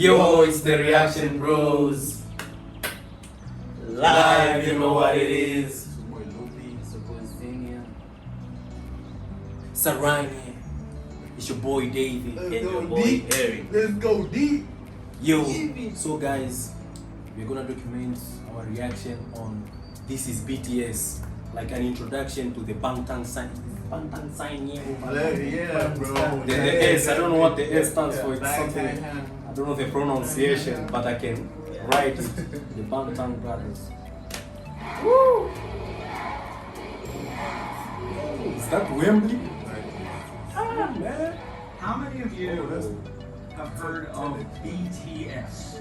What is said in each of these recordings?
Yo, it's the reaction bros. Live, you know what it is. It's your boy Newbies. It's your boy Zania. Sarani. It's your boy Davey. Let's And go your boy deep. Eric. Let's go deep. Yo, Deep. so guys, we're gonna document our reaction on This is BTS. Like an introduction to the Bangtan sign. Bangtan sign, yeah. Yeah, bro. The S, I don't know what the S stands for. It's Bang, something, bang, bang. I don't know the pronunciation, but I can write it. The Bangtan brothers. Woo! Is that Wembley? Ah, man. How many of you have heard of BTS?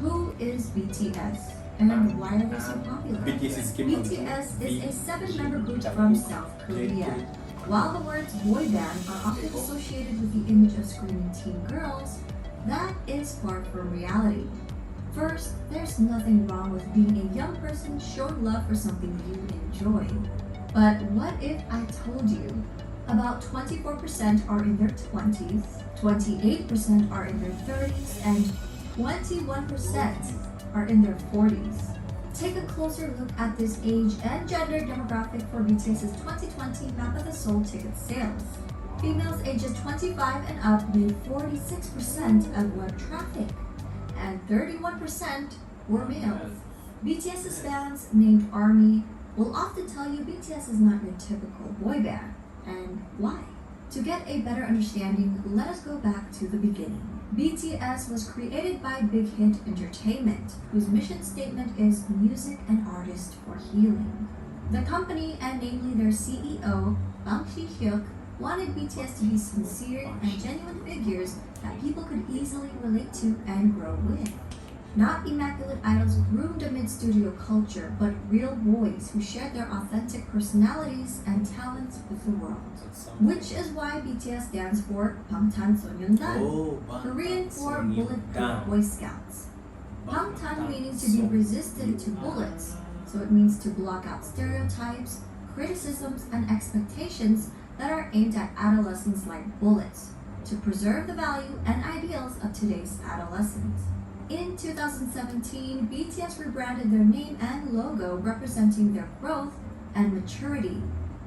Who is BTS and why are they so popular? BTS is Kim BTS is a seven-member group from South Korea. While the words boy band are often associated with the image of screaming teen girls, that is far from reality. First, there's nothing wrong with being a young person showing love for something you enjoy. But what if I told you about 24% are in their 20s, 28% are in their 30s, and 21% are in their 40s. Take a closer look at this age and gender demographic for BTS's 2020 Map of the Soul ticket sales. Females ages 25 and up made 46% of web traffic, and 31% were males. BTS's fans, named ARMY, will often tell you BTS is not your typical boy band. And why? To get a better understanding, let us go back to the beginning. BTS was created by Big Hit Entertainment, whose mission statement is music and artists for healing. The company, and namely their CEO, Bang Si-hyuk, wanted BTS to be sincere and genuine figures that people could easily relate to and grow with. Not immaculate idols groomed amid studio culture, but real boys who shared their authentic personalities and talents with the world. Which is why BTS stands for 방탄소년단, Oh, Korean for Bangtan Bulletproof Boy Scouts. Bangtan meaning to be resistant to bullets, so it means to block out stereotypes, criticisms, and expectations that are aimed at adolescents like bullets, to preserve the value and ideals of today's adolescents. In 2017, BTS rebranded their name and logo representing their growth and maturity,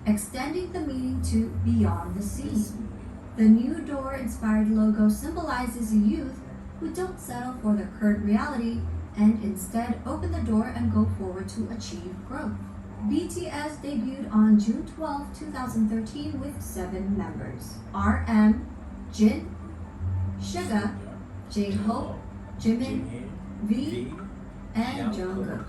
extending the meaning to beyond the scene. The new door-inspired logo symbolizes youth who don't settle for their current reality and instead open the door and go forward to achieve growth. BTS debuted on June 12, 2013 with 7 members: RM, Jin, Suga, J-Hope, Jimin, V, and Jungkook.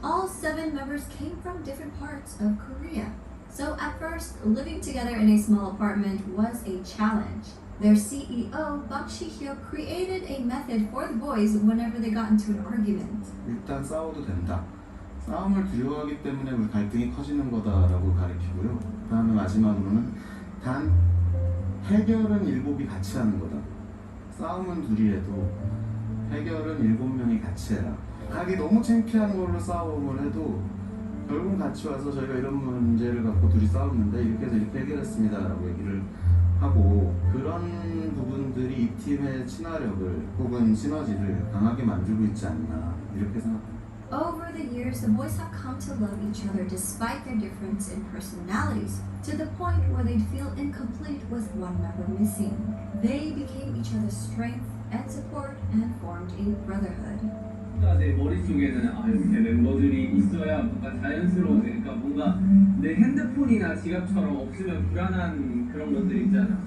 All 7 members came from different parts of Korea. So at first, living together in a small apartment was a challenge. Their CEO, Bang Si-hyuk, created a method for the boys whenever they got into an argument. 일단 싸워도 된다. 싸움을 두려워하기 때문에 우리 갈등이 커지는 거다라고 가르치고요. 그 다음에 마지막으로는 단 해결은 7이 같이 하는 거다. 싸움은 둘이 해도 해결은 7명이 같이 해라. 하기 너무 창피한 걸로 싸움을 해도 결국은 같이 와서 저희가 이런 문제를 갖고 둘이 싸웠는데 이렇게 해서 이렇게 해결했습니다 라고 얘기를 하고, 그런 부분들이 이 팀의 친화력을 혹은 시너지를 강하게 만들고 있지 않나 이렇게 생각합니다. Over the years, the boys have come to love each other despite their difference in personalities, to the point where they'd feel incomplete with one member missing. They became each other's strength and support and formed a brotherhood. 내 머릿속에는 이렇게 멤버들이 있어야 뭔가 자연스러우니까 뭔가 내 핸드폰이나 지갑처럼 없으면 불안한 그런 것들 있잖아.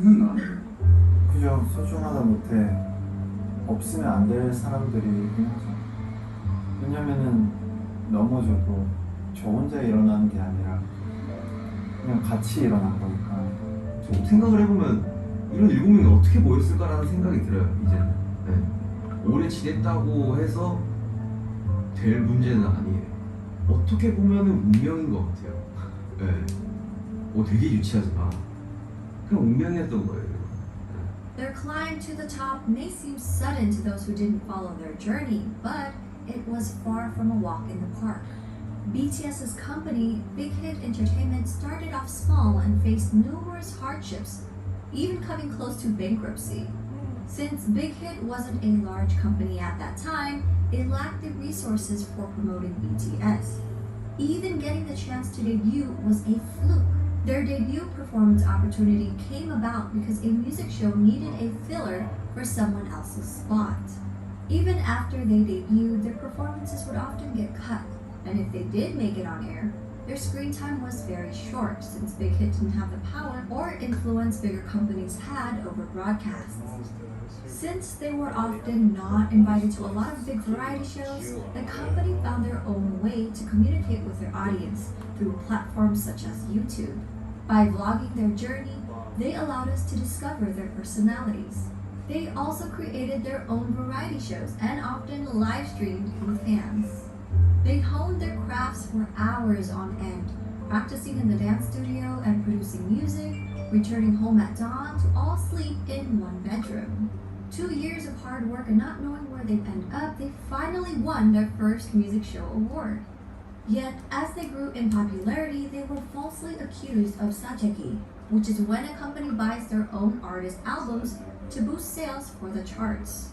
그저 소중하다 못해 없으면 안 될 사람들이 하죠. 왜냐면은 넘어져도 저 혼자 일어나는 게 아니라 그냥 같이 일어난 거니까. 좀 생각을 해보면 이런 7명이 어떻게 모였을까라는 생각이 들어요. 이제는 오래 지냈다고 해서 될 문제는 아니에요. 어떻게 보면은 운명인 것 같아요. 되게 유치하지만 그냥 운명이었던 거예요. Their climb to the top may seem sudden to those who didn't follow their journey, but it was far from a walk in the park. BTS's company, Big Hit Entertainment, started off small and faced numerous hardships, even coming close to bankruptcy. Since Big Hit wasn't a large company at that time, it lacked the resources for promoting BTS. Even getting the chance to debut was a fluke. Their debut performance opportunity came about because a music show needed a filler for someone else's spot. Even after they debuted, their performances would often get cut, and if they did make it on air, their screen time was very short since Big Hit didn't have the power or influence bigger companies had over broadcasts. Since they were often not invited to a lot of big variety shows, the company found their own way to communicate with their audience through platforms such as YouTube. By vlogging their journey, they allowed us to discover their personalities. They also created their own variety shows and often live streamed with fans. They honed their crafts for hours on end, practicing in the dance studio and producing music, returning home at dawn to all sleep in one bedroom. 2 years of hard work and not knowing where they'd end up, they finally won their first music show award. Yet, as they grew in popularity, they were falsely accused of sajeki, which is when a company buys their own artist albums to boost sales for the charts.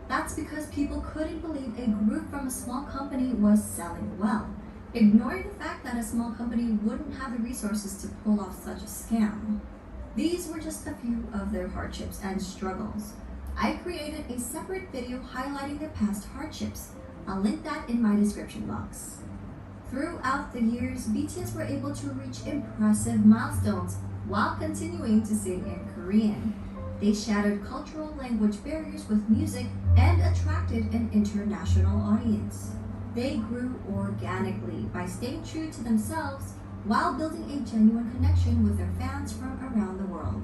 That's because people couldn't believe a group from a small company was selling well, ignoring the fact that a small company wouldn't have the resources to pull off such a scam. These were just a few of their hardships and struggles. I created a separate video highlighting their past hardships. I'll link that in my description box. Throughout the years, BTS were able to reach impressive milestones while continuing to sing in Korean. They shattered cultural language barriers with music and attracted an international audience. They grew organically by staying true to themselves while building a genuine connection with their fans from around the world.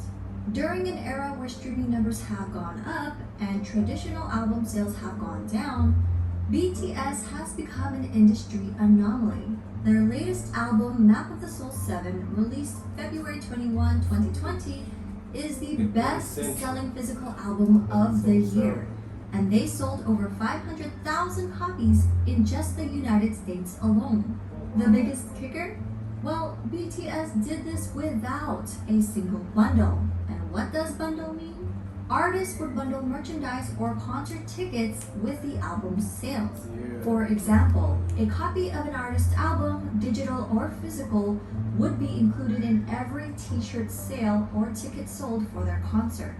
During an era where streaming numbers have gone up and traditional album sales have gone down, BTS has become an industry anomaly. Their latest album, Map of the Soul 7, released February 21, 2020, is the best-selling physical album of the year, and they sold over 500,000 copies in just the United States alone. The biggest kicker? Well, BTS did this without a single bundle. And what does bundle mean? Artists would bundle merchandise or concert tickets with the album's sales. For example, a copy of an artist's album, digital or physical, would be included in every t-shirt sale or ticket sold for their concert.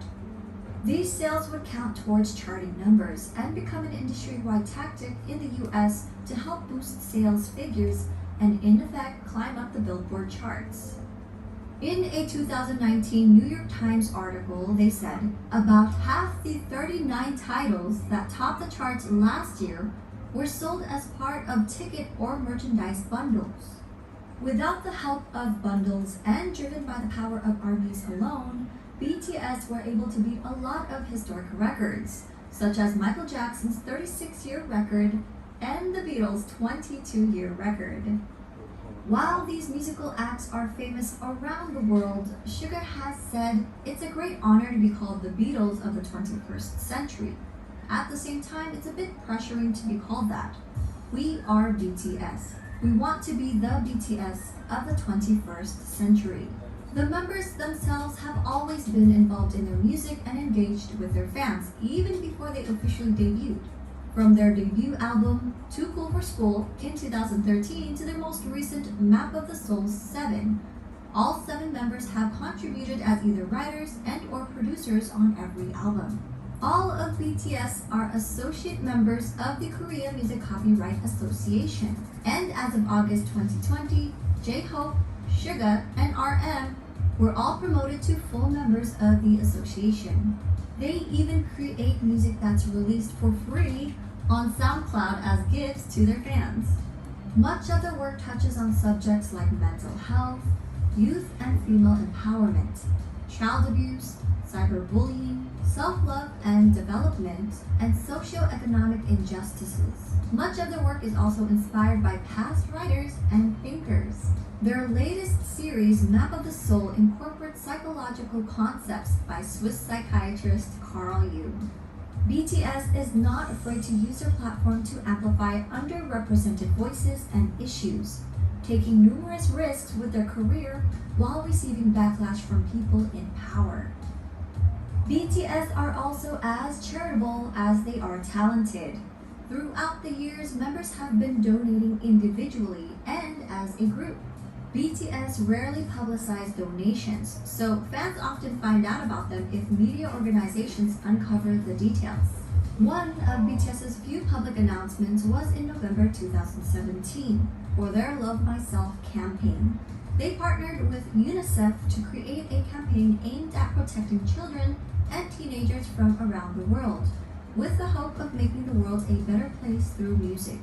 These sales would count towards charting numbers and become an industry-wide tactic in the US to help boost sales figures and in effect climb up the Billboard charts. In a 2019 New York Times article, they said about half the 39 titles that topped the charts last year were sold as part of ticket or merchandise bundles. Without the help of bundles and driven by the power of armies alone, BTS were able to beat a lot of historic records, such as Michael Jackson's 36-year record and the Beatles' 22-year record. While these musical acts are famous around the world, Sugar has said it's a great honor to be called the Beatles of the 21st century. At the same time, it's a bit pressuring to be called that. We are BTS. We want to be the BTS of the 21st century. The members themselves have always been involved in their music and engaged with their fans, even before they officially debuted. From their debut album, Too Cool for School, in 2013 to their most recent Map of the Soul 7, all 7 members have contributed as either writers and or producers on every album. All of BTS are associate members of the Korea Music Copyright Association, and as of August 2020, J-Hope, Suga, and RM were all promoted to full members of the association. They even create music that's released for free on SoundCloud as gifts to their fans. Much of their work touches on subjects like mental health, youth and female empowerment, child abuse, cyberbullying, self-love and development, and socio-economic injustices. Much of their work is also inspired by past writers and thinkers. Their latest series, Map of the Soul, incorporates psychological concepts by Swiss psychiatrist Carl Jung. BTS is not afraid to use their platform to amplify underrepresented voices and issues, taking numerous risks with their career while receiving backlash from people in power. BTS are also as charitable as they are talented. Throughout the years, members have been donating individually and as a group. BTS rarely publicize donations, so fans often find out about them if media organizations uncover the details. One of BTS's few public announcements was in November 2017 for their Love Myself campaign. They partnered with UNICEF to create a campaign aimed at protecting children and teenagers from around the world, with the hope of making the world a better place through music.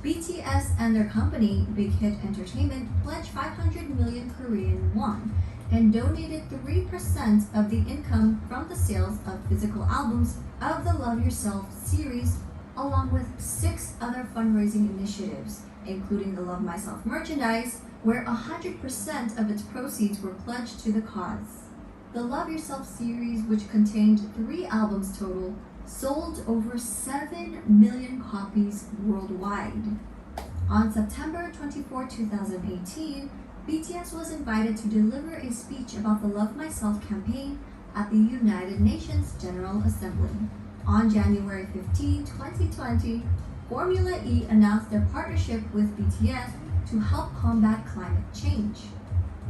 BTS and their company, Big Hit Entertainment, pledged 500 million Korean won and donated 3% of the income from the sales of physical albums of the Love Yourself series, along with 6 other fundraising initiatives, including the Love Myself merchandise, where 100% of its proceeds were pledged to the cause. The Love Yourself series, which contained 3 albums total, sold over 7 million copies worldwide. On September 24, 2018, BTS was invited to deliver a speech about the Love Myself campaign at the United Nations General Assembly. On January 15, 2020, Formula E announced their partnership with BTS to help combat climate change.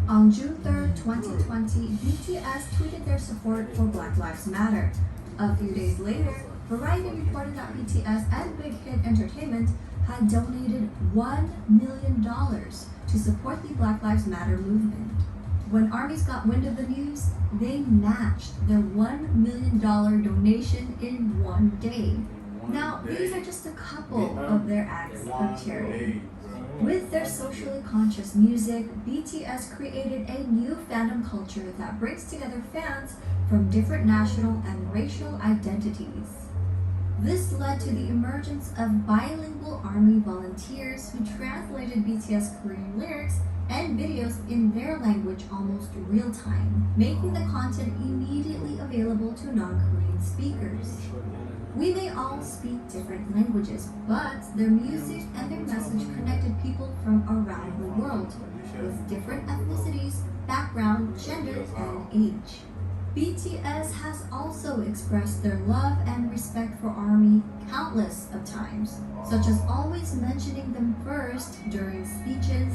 On June 3, 2020, BTS tweeted their support for Black Lives Matter. A few days later, Variety reported that BTS and Big Hit Entertainment had donated $1 million to support the Black Lives Matter movement. When ARMYs got wind of the news, they matched their $1 million donation in one day. Now, these are just a couple of their acts of charity. With their socially conscious music, BTS created a new fandom culture that brings together fans from different national and racial identities. This led to the emergence of bilingual ARMY volunteers who translated BTS Korean lyrics and videos in their language almost real time, making the content immediately available to non-Korean speakers. We may all speak different languages, but their music and their message connected people from around the world with different ethnicities, background, gender, and age. BTS has also expressed their love and respect for ARMY countless of times, such as always mentioning them first during speeches,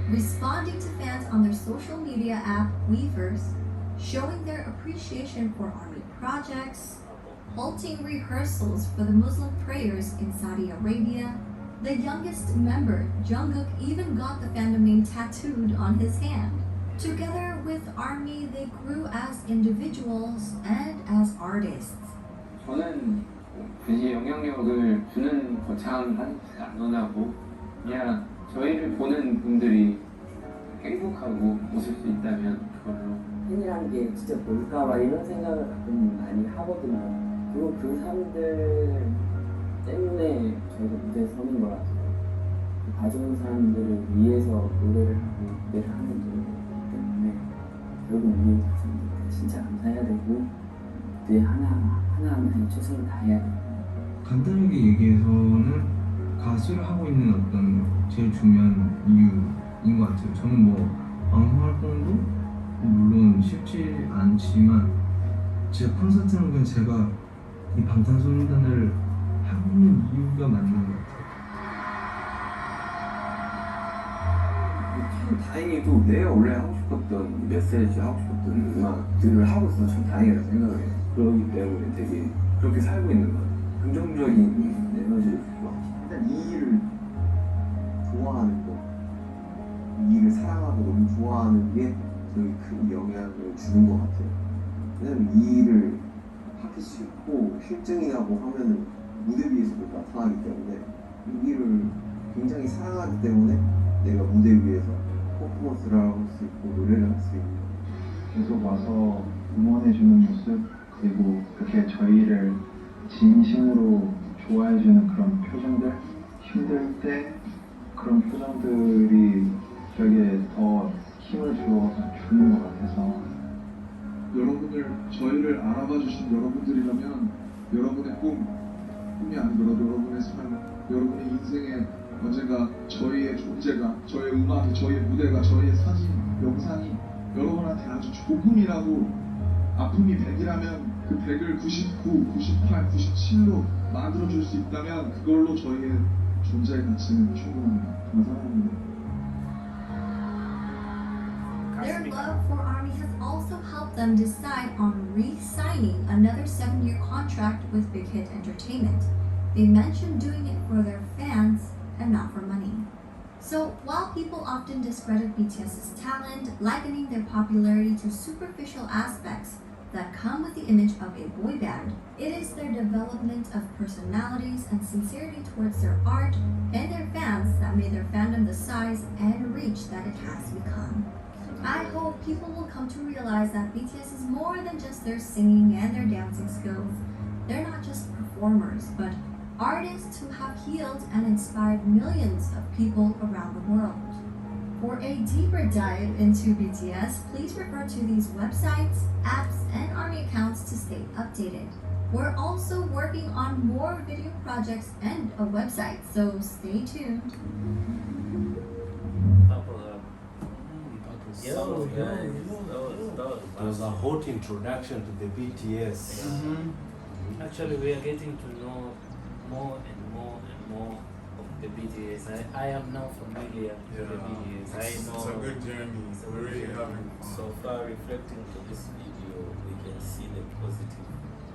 responding to fans on their social media app Weverse, showing their appreciation for ARMY projects, halting rehearsals for the Muslim prayers in Saudi Arabia. The youngest member, Jungkook, even got the fandom name tattooed on his hand. Together with ARMY, they grew as individuals and as artists. 저는 굳이 영향력을 주는 거창한 한 안 원하고 그냥 저희를 보는 분들이 행복하고 웃을 수 있다면 그걸로. 팬이라는 게 진짜 뭘까 막 이런 생각을 가끔 많이 하거든요. 그리고 그 사람들 때문에 저희가 무대에 서는 거라서 그 봐주는 사람들을 위해서 노래를 하고 무대를 하는 거기 때문에 결국 우리 가수님들한테 진짜 감사해야 되고 무대 하나하나에 최선을 다해야 돼요. 간단하게 얘기해서는 가수를 하고 있는 어떤 제일 중요한 이유인 것 같아요. 저는 뭐 방송 활동도 물론 쉽지 않지만 제 콘서트는 그냥 제가 이 방탄소년단을 하고 있는 이유가 맞는 것 같아요. 참 다행히도 내가 원래 하고 싶었던 메시지 하고 싶었던 음악들을 하고 있어서 참 다행이라고 생각을 해요. 그러기 때문에 되게 그렇게 살고 있는 것 같아요. 긍정적인 에너지를 주고 일단 이 일을 좋아하는 거, 이 일을 사랑하고 너무 좋아하는 게 되게 큰 영향을 주는 것 같아요. 왜냐면 이 일을 하기 싫고 실증이 나고 하면은 무대 위에서도 나타나기 때문에 이 일을 굉장히 사랑하기 때문에 내가 무대 위에서 퍼포먼스를 할 수 있고 노래를 할 수 있는 계속 와서 응원해주는 모습 그리고 그렇게 저희를 진심으로 좋아해주는 그런 표정들 힘들 때 그런 표정들이 저에게 더 힘을 주는 것 같아서 저희를 알아봐 주신 여러분들이라면 여러분의 꿈이 아니더라도 여러분의 삶, 여러분의 인생에 언젠가 저희의 존재가, 저희의 음악이, 저희의 무대가, 저희의 사진, 영상이 여러분한테 아주 조금이라도 아픔이 100이라면 그 100을 99, 98, 97로 만들어줄 수 있다면 그걸로 저희의 존재의 가치는 충분합니다. 정말 사랑합니다. Their love for ARMY has also helped them decide on re-signing another 7-year contract with Big Hit Entertainment. They mentioned doing it for their fans and not for money. So, while people often discredit BTS's talent, likening their popularity to superficial aspects that come with the image of a boy band, it is their development of personalities and sincerity towards their art and their fans that made their fandom the size and reach that it has become. I hope people will come to realize that BTS is more than just their singing and their dancing skills. They're not just performers, but artists who have healed and inspired millions of people around the world. For a deeper dive into BTS, please refer to these websites, apps, and ARMY accounts to stay updated. We're also working on more video projects and a website, so stay tuned. That was a hot introduction to the BTS. Actually, we are getting to know more and more and more of the BTS. I am now familiar with the BTS. I know It's a good journey. We're really having fun. So far, reflecting to this video, we can see the positive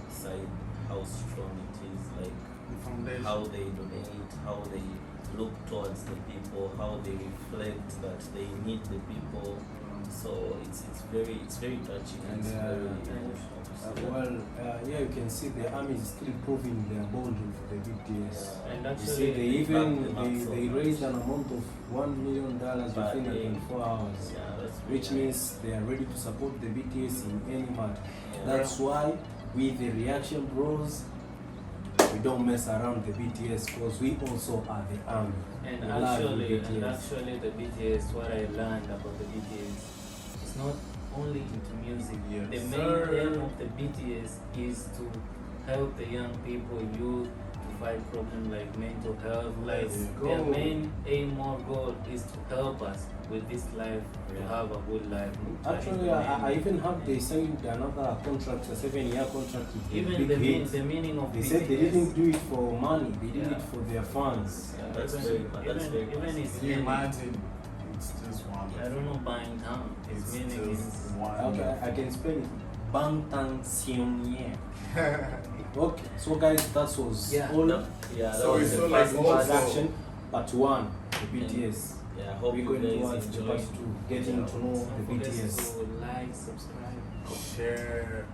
side, how strong it is, like The foundation. how they donate, how they look towards the people, how they reflect that they need the people. So it's very touching and it's very emotional to see. Yeah, you can see the ARMY is still proving their bond with the BTS. And You actually, see, they backed them up even so they much. raised an amount of $1 million But within they- 24 hours, Yeah, that's which really means they are ready to support the BTS in any matter. Yeah. That's why we, the Reaction Bros, we don't mess around the BTS because we also are the ARMY. And We love the actually, BTS. the BTS, what I learned about the BTS, is not only into music. Yes, The main sir. aim of the BTS is to help the young people, youth, to fight problems like mental health. Like Let's their go. main aim or goal is to help us with this life to have a good life. Actually, I even heard they signed another contract, a 7-year contract with the Even Big Hit. the meaning of They BTS. said they didn't do it for money, they did Yeah. it for their fans. Yeah, That's even, very- that's even, very even positive. its Can you meaning. imagine? It's just wonderful. I don't know buying town. Its It's meaning is just wonderful. Okay, I can spell it. Bangtan Seonye. Okay, so guys, that was Yeah. all. Yeah, that So was it's the so like first also- part. Introduction, part 1, the BTS. Yeah, I hope We're you going guys towards the enjoyed. part 2, getting to know don't the forget BTS. to like, subscribe. Share.